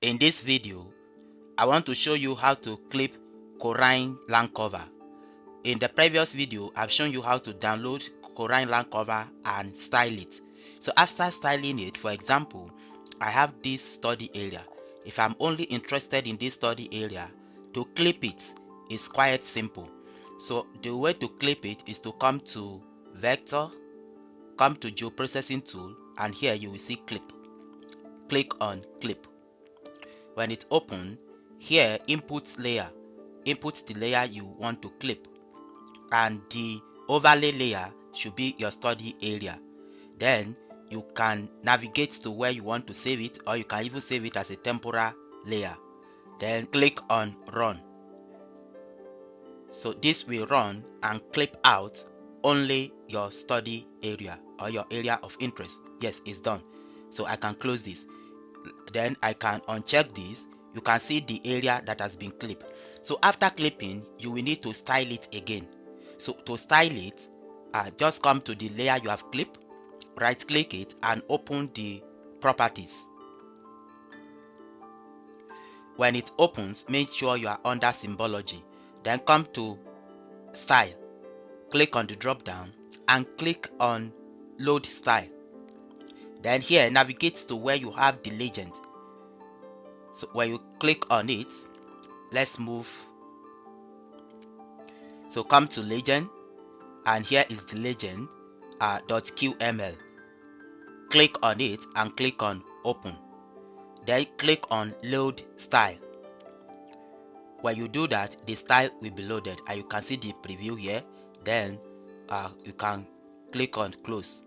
In this video, I want to show you how to clip CORINE Land cover. In the previous video, I've shown you how to download CORINE Land cover and style it. So after styling it, for example, I have this study area. If I'm only interested in this study area, to clip it is quite simple. So the way to clip it is to come to Vector, come to Geoprocessing tool, and here you will see clip. Click on clip. When it's open, here input layer, input the layer you want to clip, and the overlay layer should be your study area. Then you can navigate to where you want to save it, or you can even save it as a temporary layer. Then click on run. So this will run and clip out only your study area or your area of interest. Yes, it's done. So I can close this. Then I can uncheck this. You can see the area that has been clipped. So after clipping, you will need to style it again. So to style it, just come to the layer you have clipped, right click it and open the properties. When it opens, make sure you are under symbology. Then come to style, click on the drop down and click on load style. Then here navigate to where you have the legend. So when you click on it, let's move. So come to legend, and here is the legend .qml. Click on it and click on open. Then click on load style. When you do that, the style will be loaded and you can see the preview here. Then you can click on close.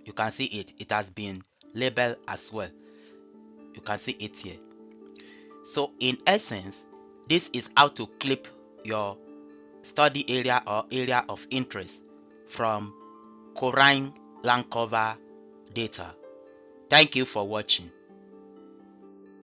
You can see it has been labeled as well. You can see it here. So in essence, this is how to clip your study area or area of interest from CORINE Land cover data. Thank you for watching.